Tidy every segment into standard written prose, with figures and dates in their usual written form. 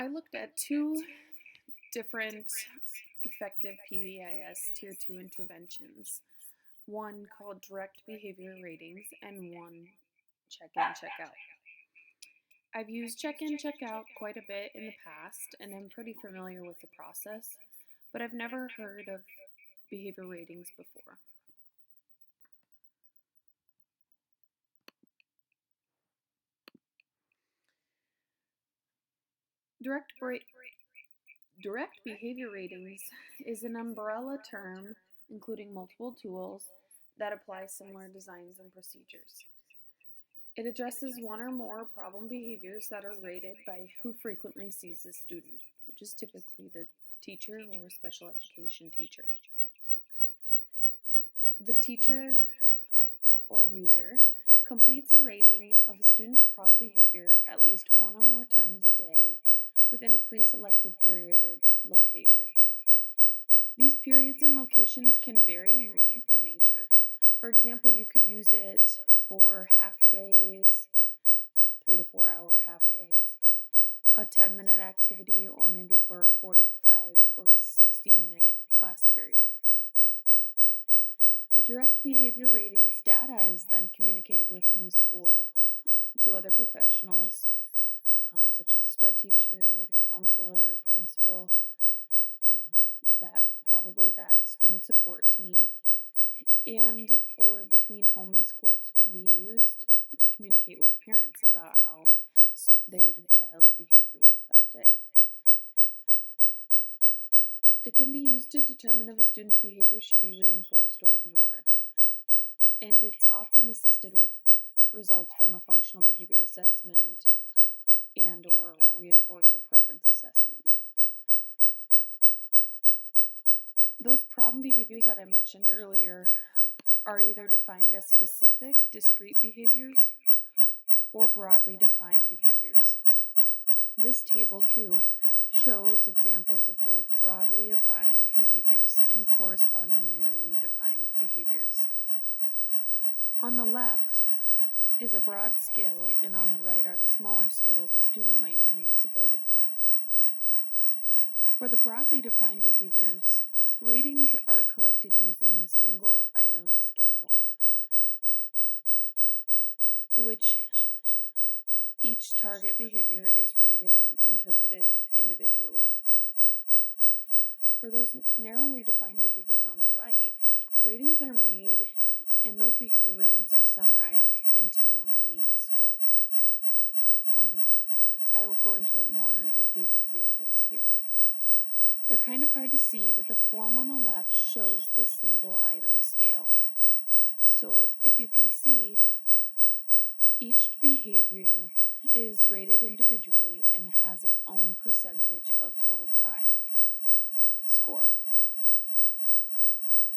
I looked at two different effective PBIS Tier 2 interventions, one called direct behavior ratings and one check in, check out. I've used check in, check out quite a bit in the past and I'm pretty familiar with the process, but I've never heard of behavior ratings before. Direct behavior ratings is an umbrella term including multiple tools that apply similar designs and procedures. It addresses one or more problem behaviors that are rated by who frequently sees the student, which is typically the teacher or special education teacher. The teacher or user completes a rating of a student's problem behavior at least one or more times a day within a pre-selected period or location. These periods and locations can vary in length and nature. For example, you could use it for half days, 3 to 4 hour half days, a 10-minute activity, or maybe for a 45 or 60-minute class period. The direct behavior ratings data is then communicated within the school to other professionals, such as a SPED teacher, the counselor, principal, that student support team, and or between home and school. So it can be used to communicate with parents about how their child's behavior was that day. It can be used to determine if a student's behavior should be reinforced or ignored. And it's often assisted with results from a functional behavior assessment and or reinforcer preference assessments. Those problem behaviors that I mentioned earlier are either defined as specific, discrete behaviors or broadly defined behaviors. This table, too, shows examples of both broadly defined behaviors and corresponding narrowly defined behaviors. On the left is a broad skill, and on the right are the smaller skills a student might need to build upon. For the broadly defined behaviors, ratings are collected using the single item scale, which each target behavior is rated and interpreted individually. For those narrowly defined behaviors on the right, ratings are made and those behavior ratings are summarized into one mean score. I will go into it more with these examples here. They're kind of hard to see, but the form on the left shows the single item scale. So if you can see, each behavior is rated individually and has its own percentage of total time score.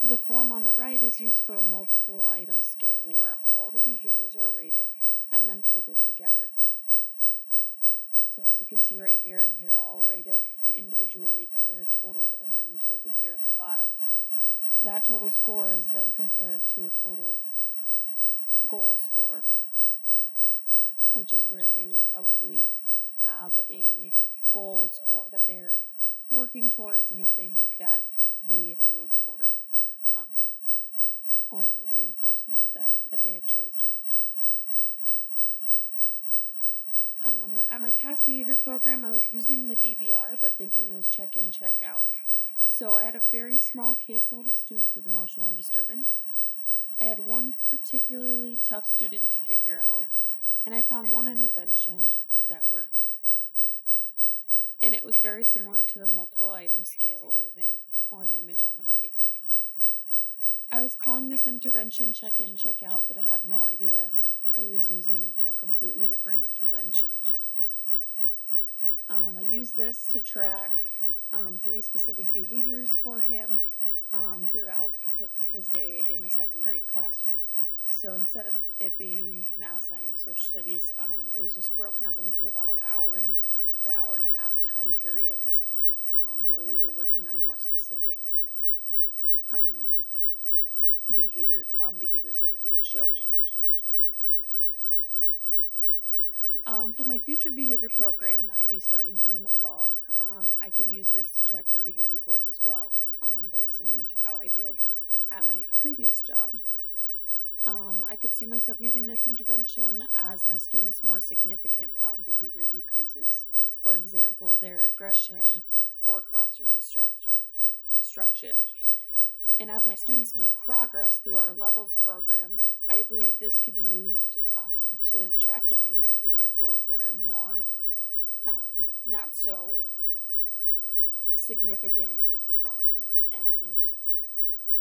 The form on the right is used for a multiple item scale where all the behaviors are rated and then totaled together. So as you can see right here, they're all rated individually, but they're totaled and then totaled here at the bottom. That total score is then compared to a total goal score, which is where they would probably have a goal score that they're working towards, and if they make that, they get a reward or a reinforcement that they have chosen. At my past behavior program, I was using the DBR, but thinking it was check in, check out. So I had a very small caseload of students with emotional disturbance. I had one particularly tough student to figure out, and I found one intervention that worked. And it was very similar to the multiple item scale or the image on the right. I was calling this intervention check in, check out, but I had no idea I was using a completely different intervention. I used this to track 3 specific behaviors for him throughout his day in a second grade classroom. So instead of it being math, science, social studies, it was just broken up into about hour to hour and a half time periods where we were working on more specific problem behaviors that he was showing. For my future behavior program that'll be starting here in the fall, I could use this to track their behavior goals as well, very similar to how I did at my previous job. I could see myself using this intervention as my students' more significant problem behavior decreases. For example, their aggression or classroom destruction. And as my students make progress through our levels program, I believe this could be used to track their new behavior goals that are more not so significant and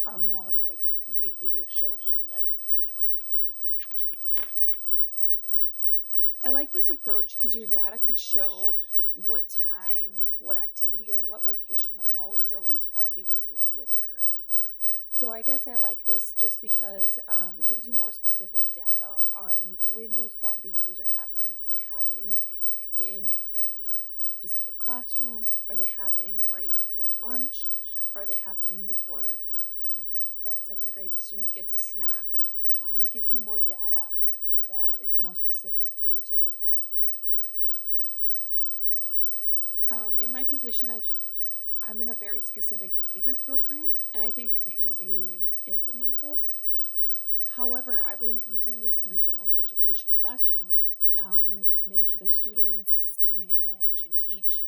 are more like the behaviors shown on the right. I like this approach because your data could show what time, what activity, or what location the most or least problem behaviors was occurring. So I guess I like this just because it gives you more specific data on when those problem behaviors are happening. Are they happening in a specific classroom? Are they happening right before lunch? Are they happening before that second grade student gets a snack? It gives you more data that is more specific for you to look at. In my position, I'm in a very specific behavior program, and I think I could easily implement this. However, I believe using this in the general education classroom, when you have many other students to manage and teach,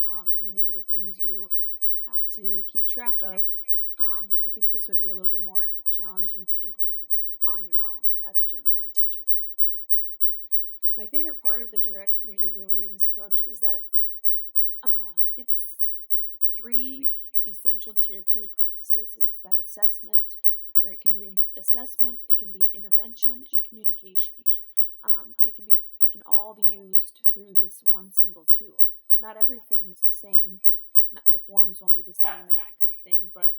and many other things you have to keep track of, I think this would be a little bit more challenging to implement on your own as a general ed teacher. My favorite part of the direct behavior ratings approach is that it's 3 essential tier 2 practices. It's that assessment, or it can be an assessment, it can be intervention, and communication. It can all be used through this one single tool. Not everything is the same. The forms won't be the same and that kind of thing, but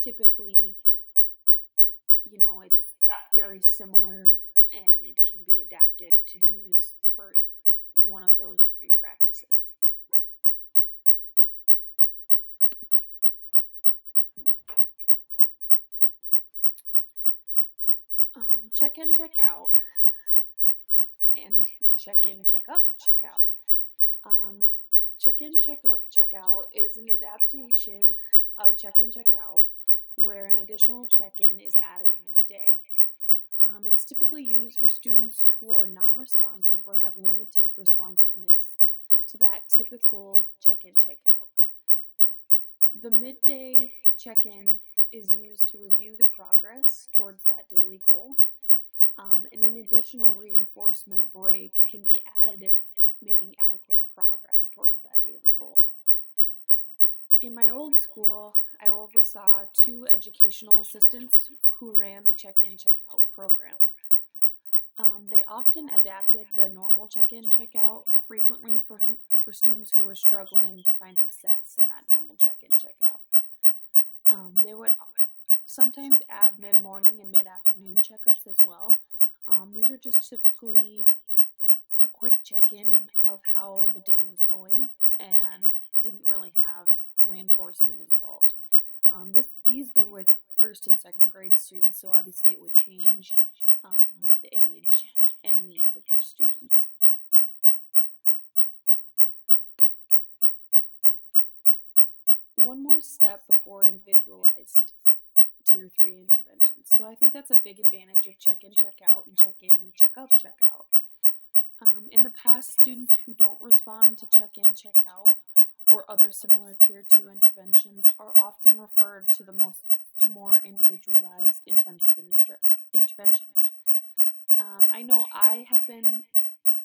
typically, it's very similar and can be adapted to use for one of those 3 practices. Check in, check out, and check in, check up, check out. Check in, check up, check out is an adaptation of check in, check out, where an additional check in is added midday. It's typically used for students who are non responsive or have limited responsiveness to that typical check in, check out. The midday check in is used to review the progress towards that daily goal. And an additional reinforcement break can be added if making adequate progress towards that daily goal. In my old school, I oversaw 2 educational assistants who ran the check-in, check-out program. They often adapted the normal check-in, check-out frequently for students who were struggling to find success in that normal check-in, check-out. They would sometimes add mid-morning and mid-afternoon checkups as well. These are just typically a quick check-in of how the day was going and didn't really have reinforcement involved. These were with first and second grade students, so obviously it would change with the age and needs of your students. One more step before individualized tier 3 interventions. So I think that's a big advantage of check-in, check-out, and check-in, check-up, check-out. In the past, students who don't respond to check-in, check-out, or other similar tier 2 interventions are often referred to more individualized intensive interventions. I know I have been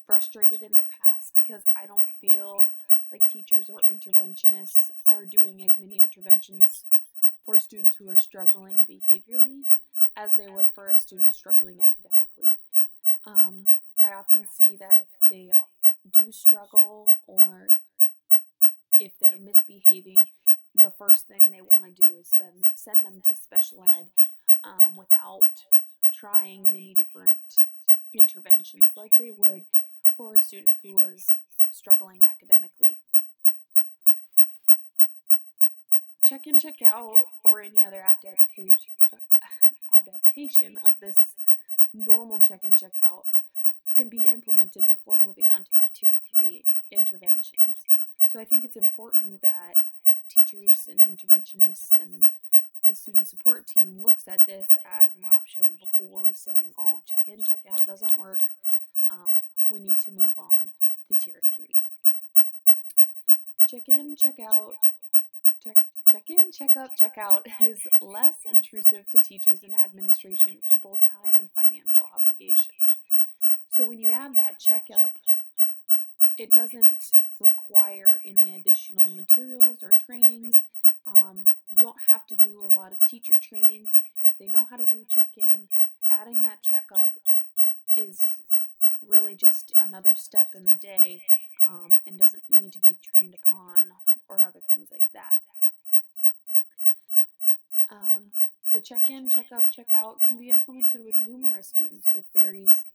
frustrated in the past because I don't feel like teachers or interventionists are doing as many interventions for students who are struggling behaviorally as they would for a student struggling academically. I often see that if they do struggle or if they're misbehaving, the first thing they want to do is send them to special ed without trying many different interventions like they would for a student who was struggling academically. Check in, check out, or any other adaptation of this normal check in, check out can be implemented before moving on to that tier 3 interventions. So I think it's important that teachers and interventionists and the student support team looks at this as an option before saying, oh, check in, check out doesn't work. We need to move on to tier 3. Check in, check out, check in, check up, check out is less intrusive to teachers and administration for both time and financial obligations. So when you add that checkup, it doesn't require any additional materials or trainings. You don't have to do a lot of teacher training. If they know how to do check-in, adding that checkup is really just another step in the day, and doesn't need to be trained upon or other things like that. The check-in, check-up, check-out can be implemented with numerous students with various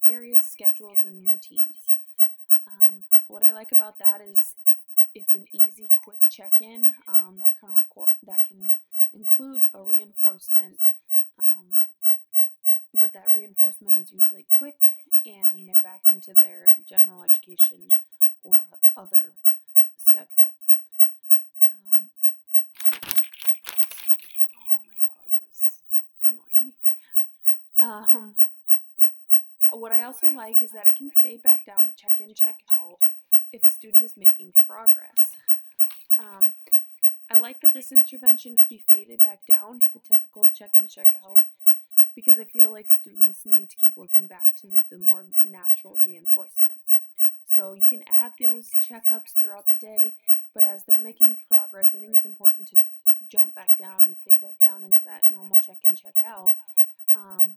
schedules and routines. What I like about that is it's an easy, quick check-in that can include a reinforcement, but that reinforcement is usually quick and they're back into their general education or other schedule. Oh, my dog is annoying me. What I also like is that it can fade back down to check in, check out if a student is making progress. I like that this intervention can be faded back down to the typical check in, check out because I feel like students need to keep working back to the more natural reinforcement. So you can add those checkups throughout the day, but as they're making progress, I think it's important to jump back down and fade back down into that normal check in, check out,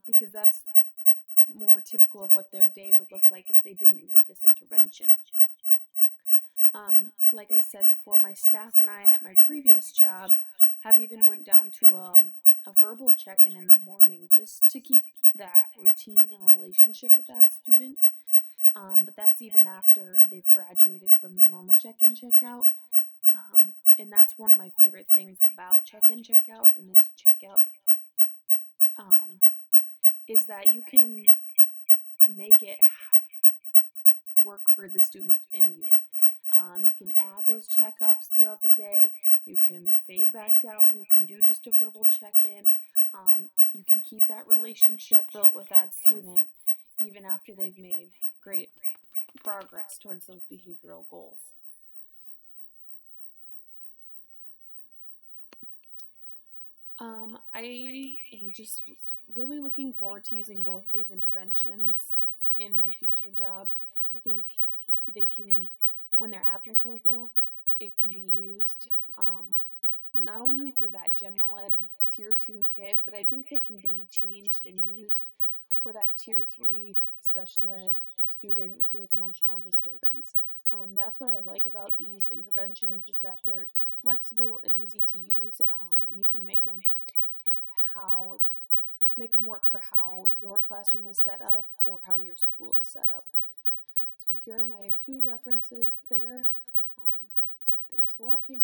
because that's more typical of what their day would look like if they didn't need this intervention. Like I said before, my staff and I at my previous job have even went down to a verbal check-in in the morning just to keep that routine and relationship with that student. But that's even after they've graduated from the normal check-in, check-out. And that's one of my favorite things about check-in, check-out and this check-up, is that you can make it work for the student and you. You can add those checkups throughout the day. You can fade back down. You can do just a verbal check-in. You can keep that relationship built with that student even after they've made great progress towards those behavioral goals. I am just really looking forward to using both of these interventions in my future job. I think they can, when they're applicable, it can be used not only for that general ed tier 2 kid, but I think they can be changed and used for that tier 3 special ed student with emotional disturbance. That's what I like about these interventions is that they're flexible and easy to use, and you can make them work for how your classroom is set up or how your school is set up. So here are my 2 references there. Thanks for watching.